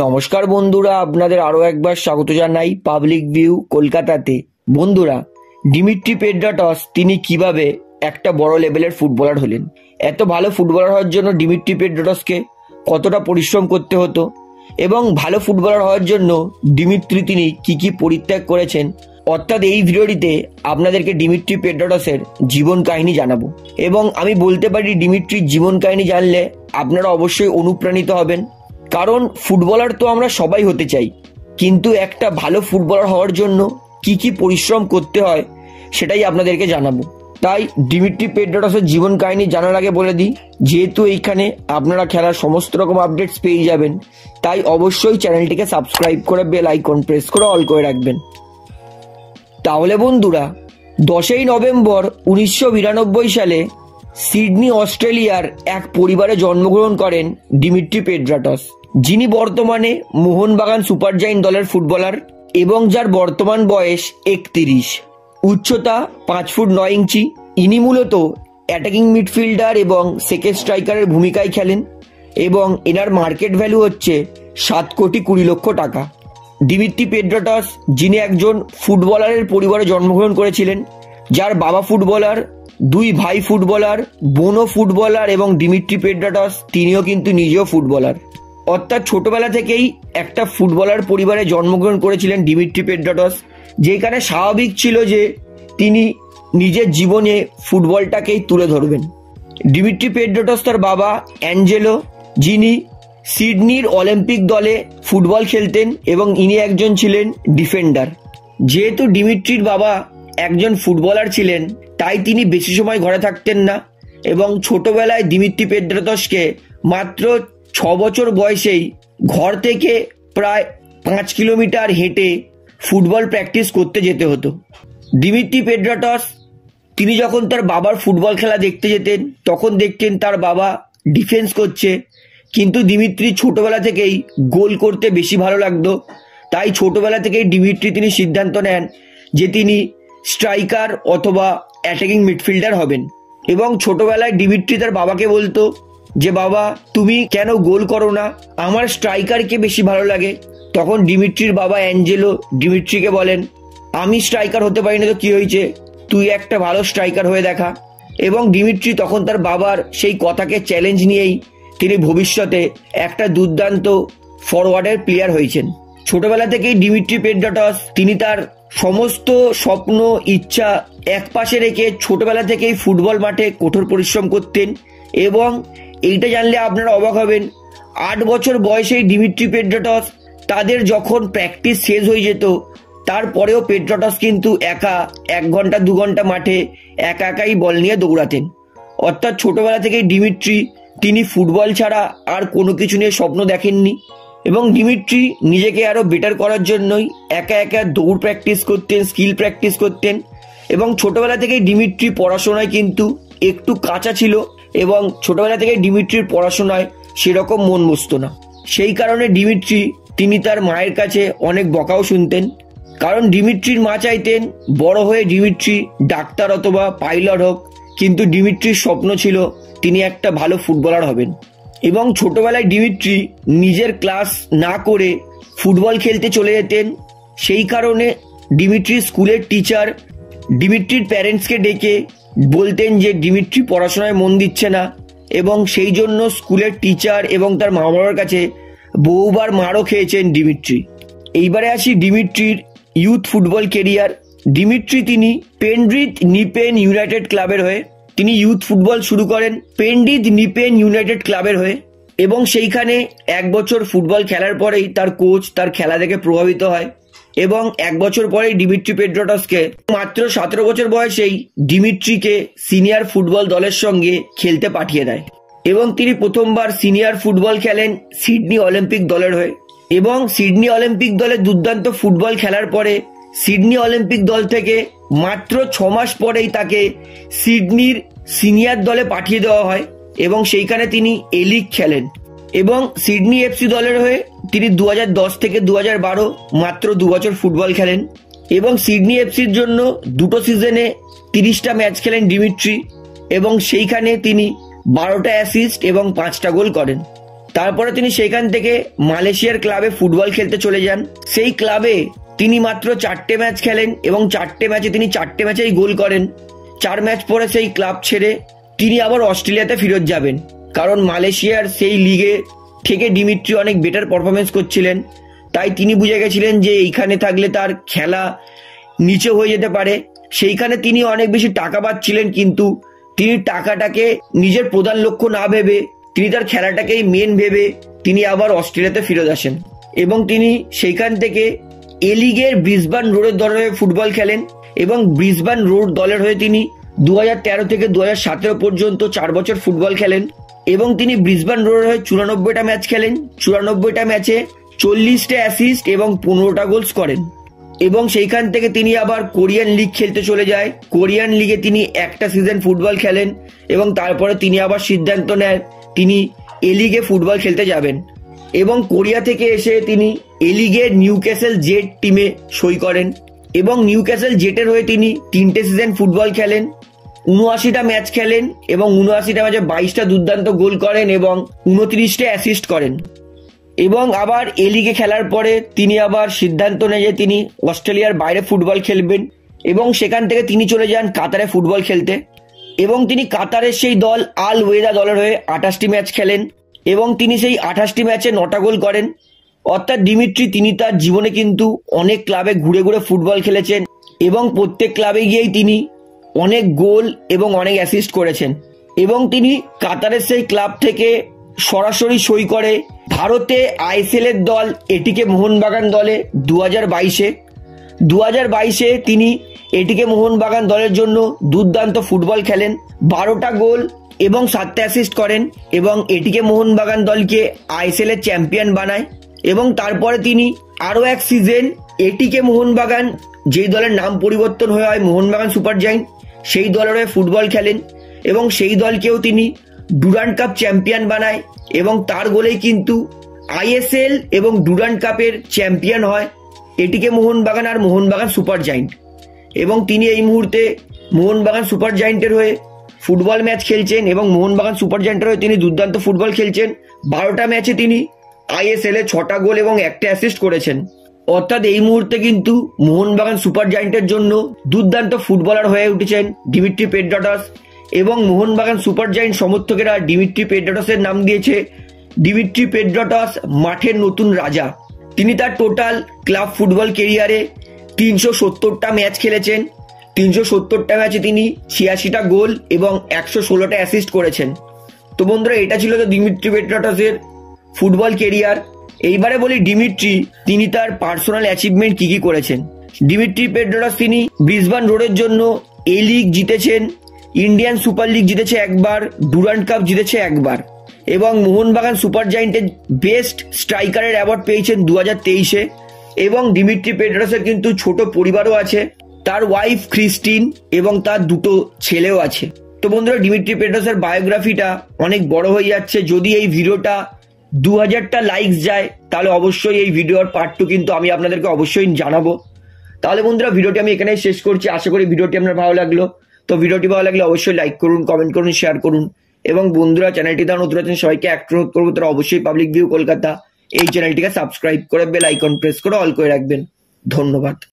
নমস্কার বন্ধুরা, আপনাদের আরও একবার স্বাগত জানাই পাবলিক ভিউ কলকাতাতে। বন্ধুরা, দিমিত্রি পেড্রাটস তিনি কিভাবে একটা বড় লেভেলের ফুটবলার হলেন, এত ভালো ফুটবলার হওয়ার জন্য দিমিত্রি পেড্রাটসকে কতটা পরিশ্রম করতে হতো এবং ভালো ফুটবলার হওয়ার জন্য দিমিত্রি তিনি কি পরিত্যাগ করেছেন, অর্থাৎ এই ভিডিওটিতে আপনাদেরকে দিমিত্রি পেড্রাটসের জীবন কাহিনী জানাবো। এবং আমি বলতে পারি দিমিত্রির জীবন কাহিনী জানলে আপনারা অবশ্যই অনুপ্রাণিত হবেন, কারণ ফুটবলার তো আমরা সবাই হতে চাই, কিন্তু একটা ভালো ফুটবলার হওয়ার জন্য কি পরিশ্রম করতে হয় সেটাই আপনাদেরকে জানাবো। তাই দিমিত্রি পেড্রাটসের জীবন কাহিনী জানার আগে বলে দিই, যেহেতু এইখানে আপনারা খেলার সমস্ত রকম আপডেটস পেয়ে যাবেন, তাই অবশ্যই চ্যানেলটিকে সাবস্ক্রাইব করে বেল আইকন প্রেস করে অল করে রাখবেন। তাহলে বন্ধুরা, 10ই নভেম্বর 1992 সালে সিডনি অস্ট্রেলিয়ার এক পরিবারে জন্মগ্রহণ করেন দিমিত্রি পেড্রাটস, যিনি বর্তমানে মোহনবাগান সুপার জায়েন্ট দলের ফুটবলার এবং যার বর্তমান বয়স 31। উচ্চতা 5 ফুট 9 ইঞ্চি। ইনি মূলত অ্যাটাকিং মিডফিল্ডার এবং সেকেন্ড স্ট্রাইকারের ভূমিকায় খেলেন এবং এনার মার্কেট ভ্যালু হচ্ছে 7 কোটি 20 লক্ষ টাকা। দিমিত্রি পেড্রাটস যিনি একজন ফুটবলারের পরিবারে জন্মগ্রহণ করেছিলেন, যার বাবা ফুটবলার, 2 ভাই ফুটবলার, বোনও ফুটবলার এবং দিমিত্রি পেড্রাটস তিনিও কিন্তু নিজেও ফুটবলার। অর্থাৎ ছোটবেলা থেকেই একটা ফুটবলার পরিবারে জন্মগ্রহণ করেছিলেন দিমিত্রি পেড্রাটস, যেখানে স্বাভাবিক ছিল যে তিনি নিজের জীবনে ফুটবলটাকেই তুলে ধরবেন। দিমিত্রি পেড্রাটস তার বাবা অ্যাঞ্জেলো, যিনি সিডনির অলিম্পিক দলে ফুটবল খেলতেন এবং ইনি একজন ছিলেন ডিফেন্ডার। যেহেতু দিমিত্রির বাবা একজন ফুটবলার ছিলেন, তাই তিনি বেশি সময় ঘরে থাকতেন না এবং ছোটবেলায় দিমিত্রি পেড্রাটসকে মাত্র 6 বছর বয়সেই ঘর থেকে প্রায় 5 কিলোমিটার হেঁটে ফুটবল প্র্যাকটিস করতে যেতে হতো। দিমিত্রি পেড্রাটস তিনি যখন তার বাবার ফুটবল খেলা দেখতে যেতেন, তখন দেখতেন তার বাবা ডিফেন্স করছে, কিন্তু দিমিত্রি ছোটবেলা থেকেই গোল করতে বেশি ভালো লাগতো। তাই ছোটবেলা থেকেই দিমিত্রি তিনি সিদ্ধান্ত নেন যে তিনি স্ট্রাইকার অথবা অ্যাটাকিং মিডফিল্ডার হবেন। এবং ছোটবেলায় দিমিত্রি তার বাবাকে বলতো যে, বাবা তুমি কেন গোল করো না, আমার স্ট্রাইকারকে বেশি ভালো লাগে। তখন দিমিত্রির বাবা অ্যাঞ্জেলো দিমিত্রিকে বলেন, আমি স্ট্রাইকার হতে পারি না তো কি হয়েছে, তুই একটা ভালো স্ট্রাইকার হয়ে দেখা। এবং দিমিত্রি তখন তার বাবার সেই কথাকে চ্যালেঞ্জ নিয়েই তিনি ভবিষ্যতে একটা দুর্দান্ত ফরওয়ার্ডের প্লেয়ার হয়েছেন। ছোটবেলা থেকেই দিমিত্রি পেড্রাটস তিনি তার সমস্ত স্বপ্ন ইচ্ছা এক পাশে রেখে ছোটবেলা থেকেই ফুটবল মাঠে কঠোর পরিশ্রম করতেন। এবং এইটা জানলে আপনারা অবাক হবেন, 8 বছর বয়সেই দিমিত্রি পেড্রাটস তাদের যখন প্র্যাকটিস শেষ হয়ে যেত, তারপরেও পেড্রাটস কিন্তু একা 1 ঘন্টা 2 ঘন্টা মাঠে একাই বল নিয়ে দৌড়াতেন। অর্থাৎ ছোটবেলা থেকেই দিমিত্রি তিনি ফুটবল ছাড়া আর কোনো কিছু নিয়ে স্বপ্ন দেখেননি। এবং দিমিত্রি নিজেকে আরও বেটার করার জন্যই একা দৌড় প্র্যাকটিস করতেন, স্কিল প্র্যাকটিস করতেন। এবং ছোটবেলা থেকেই দিমিত্রি পড়াশোনায় কিন্তু একটু কাঁচা ছিল এবং ছোটবেলা থেকেই দিমিত্রির পড়াশোনায় সেরকম মন বসতো না। সেই কারণে দিমিত্রি তিনি তার মায়ের কাছে অনেক বকাও শুনতেন, কারণ দিমিত্রির মা চাইতেন বড় হয়ে দিমিত্রি ডাক্তার অথবা পাইলট হোক, কিন্তু দিমিত্রির স্বপ্ন ছিল তিনি একটা ভালো ফুটবলার হবেন। এবং ছোটবেলায় দিমিত্রি নিজের ক্লাস না করে ফুটবল খেলতে চলে যেতেন। সেই কারণে দিমিত্রির স্কুলের টিচার দিমিত্রির প্যারেন্টসকে ডেকে বলতেন যে দিমিত্রি পড়াশোনায় মন দিচ্ছে না, এবং সেই জন্য স্কুলের টিচার এবং তার মা বাবার কাছে বহুবার মারও খেয়েছেন দিমিত্রি। এইবারে আসি দিমিত্রির ইউথ ফুটবল কেরিয়ার। দিমিত্রি তিনি পেন্ডিথ নিপেন ইউনাইটেড ক্লাবের হয়ে তিনি ইউথ ফুটবল শুরু করেন, পেন্ডিথ নিপেন ইউনাইটেড ক্লাবের হয়ে। এবং সেইখানে 1 বছর ফুটবল খেলার পরেই তার কোচ তার খেলা দেখে প্রভাবিত হয় এবং 1 বছর পরেই দিমিত্রি পেড্রাটসকে মাত্র 17 বছর বয়সেই দিমিত্রিকে সিনিয়র ফুটবল দলের সঙ্গে খেলতে পাঠিয়ে দেয় এবং তিনি প্রথমবার সিনিয়র ফুটবল খেলেন সিডনি অলিম্পিক দলের হয়ে। এবং সিডনি অলিম্পিক দলে দুর্দান্ত ফুটবল খেলার পরে সিডনি অলিম্পিক দল থেকে মাত্র 6 মাস পরেই তাকে সিডনির সিনিয়র দলে পাঠিয়ে দেওয়া হয় এবং সেইখানে তিনি এ লিগ খেলেন। এবং সিডনি এফসি দলের হয়ে তিনি 2010 থেকে 2012 মাত্র 2 বছর ফুটবল খেলেন এবং সিডনি এফসির জন্য 2টো সিজনে 30টা ম্যাচ খেলেন দিমিত্রি এবং সেইখানে তিনি 12টা অ্যাসিস্ট এবং 5টা গোল করেন। তারপরে তিনি সেখান থেকে মালয়েশিয়ার ক্লাবে ফুটবল খেলতে চলে যান। সেই ক্লাবে তিনি মাত্র 4টে ম্যাচ খেলেন এবং 4টে ম্যাচে তিনি 4টে ম্যাচেই গোল করেন। 4 ম্যাচ পরে সেই ক্লাব ছেড়ে তিনি আবার অস্ট্রেলিয়াতে ফেরত যাবেন, কারণ মালয়েশিয়ার সেই লিগে থেকে ডিমিট্রি অনেক বেটার পারফরমেন্স করছিলেন। তাই তিনি বুঝে গেছিলেন যে এইখানে থাকলে তার খেলা নিচে হয়ে যেতে পারে। সেইখানে তিনি অনেক বেশি টাকা পাচ্ছিলেন, কিন্তু তিনি টাকাটাকে নিজের প্রধান লক্ষ্য না ভেবে তিনি তার খেলাটাকেই মেন ভেবে তিনি আবার অস্ট্রেলিয়াতে ফিরে আসেন এবং তিনি সেইখান থেকে এ লিগের ব্রিসবেন রোডের দলের হয়ে ফুটবল খেলেন এবং ব্রিসবেন রোড দলের হয়ে তিনি 2013 থেকে 2017 পর্যন্ত 4 বছর ফুটবল খেলেন এবং তিনি ব্রিসবেন রোডের হয়ে 94টা ম্যাচ খেলেন। 94টা ম্যাচে 40টা অ্যাসিস্ট এবং 15টা গোলস করেন এবং সেইখান থেকে তিনি আবার কোরিয়ান লিগ খেলতে চলে যায়। কোরিয়ান লিগে তিনি একটা সিজন ফুটবল খেলেন এবং তারপরে তিনি আবার সিদ্ধান্ত নেন তিনি এ লিগে ফুটবল খেলতে যাবেন এবং কোরিয়া থেকে এসে তিনি এ লিগের নিউক্যাসল জেট টিমে সই করেন এবং নিউক্যাসল জেটের হয়ে তিনি 3টে সিজন ফুটবল খেলেন, 79টা ম্যাচ খেলেন এবং 79টা ম্যাচে 22টা দুর্দান্ত গোল করেন এবং 29টা অ্যাসিস্ট করেন এবং আবার এ লিগে খেলার পরে তিনি আবার সিদ্ধান্ত নেন যে তিনি অস্ট্রেলিয়ার বাইরে ফুটবল খেলবেন এবং সেখান থেকে তিনি চলে যান কাতারে ফুটবল খেলতে এবং তিনি কাতারের সেই দল আল ওয়েদা দলের হয়ে 28টি ম্যাচ খেলেন এবং তিনি সেই 28টি ম্যাচে 9টা গোল করেন। অর্থাৎ দিমিত্রি তিনি তার জীবনে কিন্তু অনেক ক্লাবে ঘুরে ঘুরে ফুটবল খেলেছেন এবং প্রত্যেক ক্লাবে গিয়েই তিনি অনেক গোল এবং অনেক অ্যাসিস্ট করেছেন এবং তিনি কাতারের সেই ক্লাব থেকে সরাসরি সই করে ভারতে আইএসএল এর দল এটিকে মোহনবাগান দলে 2022-এ তিনি এটিকে মোহনবাগান দলের জন্য দুর্দান্ত ফুটবল খেলেন, 12টা গোল এবং 7টা অ্যাসিস্ট করেন এবং এটিকে মোহনবাগান দলকে আইএসএল এর চ্যাম্পিয়ন বানায় এবং তারপরে তিনি আরও এক সিজন এটিকে মোহনবাগান, যেই দলের নাম পরিবর্তন হয়ে হয় মোহনবাগান সুপার জায়েন্ট, সেই দলের হয়ে ফুটবল খেলেন এবং সেই দলকেও তিনি ডুরান্ড কাপ চ্যাম্পিয়ন বানায় এবং তার গোলেই কিন্তু আইএসএল এবং ডুরান্ড কাপের চ্যাম্পিয়ন হয় এটিকে মোহনবাগান আর মোহনবাগান সুপার জায়েন্ট এবং তিনি এই মুহূর্তে মোহনবাগান সুপার জায়েন্টের হয়ে ফুটবল ম্যাচ খেলছেন এবং মোহনবাগান সুপার জায়েন্টের হয়ে তিনি দুর্দান্ত ফুটবল খেলছেন। 12টা ম্যাচে তিনি আইএসএল এ 6টা গোল এবং 1টা অ্যাসিস্ট করেছেন। অর্থাৎ এই মুহূর্তে কিন্তু মোহনবাগান সুপার জায়েন্টের জন্য দুর্দান্ত ফুটবলার হয়ে উঠেছেন দিমিত্রি পেড্রাটস এবং মোহনবাগান সুপার জায়েন্ট সমর্থকেরা দিমিত্রি পেড্রাটসের নাম দিয়েছে দিমিত্রি পেড্রাটস মাঠের নতুন রাজা। তিনি তার টোটাল ক্লাব ফুটবল কেরিয়ারে 370টা ম্যাচ খেলেছেন, 370টা ম্যাচে তিনি 86টা গোল এবং 116টা অ্যাসিস্ট করেছেন। তো বন্ধুরা, এটা ছিল তো দিমিত্রি পেড্রাটসের ফুটবল কেরিয়ার। এইবারে বলি দিমিত্রি তিনি তার পার্সোনাল অ্যাচিভমেন্ট কি কি করেছেন। দিমিত্রি পেড্রাটস তিনি ব্রিসবেন রোডের জন্য এ লিগ জিতেছেন, ইন্ডিয়ান সুপার লিগ জিতেছে একবার, ডুরান্ড কাপ জিতেছে একবার এবং মোহনবাগান সুপার জায়েন্টের বেস্ট স্ট্রাইকারের অ্যাওয়ার্ড পেয়েছেন 2023-এ এবং দিমিত্রি পেড্রাটসের কিন্তু ছোট পরিবারও আছে, তার ওয়াইফ ক্রিস্টিন এবং তার 2টো ছেলেও আছে। তো বন্ধুরা, দিমিত্রি পেড্রাটসের বায়োগ্রাফিটা অনেক বড় হয়ে যাচ্ছে। যদি এই ভিডিওটা 2000টা লাইকস যায় তাহলে অবশ্যই এই ভিডিওর পার্ট 2 কিন্তু আমি আপনাদেরকে অবশ্যই জানাবো। তাহলে বন্ধুরা, ভিডিওটি আমি এখানেই শেষ করছি। আশা করি ভিডিওটি আপনার ভালো লাগলো। তো ভিডিওটি ভালো লাগলে অবশ্যই লাইক করুন, কমেন্ট করুন, শেয়ার করুন এবং বন্ধুরা চ্যানেলটি তারা নতুন আছেন সবাইকে অনুরোধ করবো তারা অবশ্যই পাবলিক ভিউ কলকাতা এই চ্যানেলটিকে সাবস্ক্রাইব করে বেল আইকন প্রেস করে অল করে রাখবেন। ধন্যবাদ।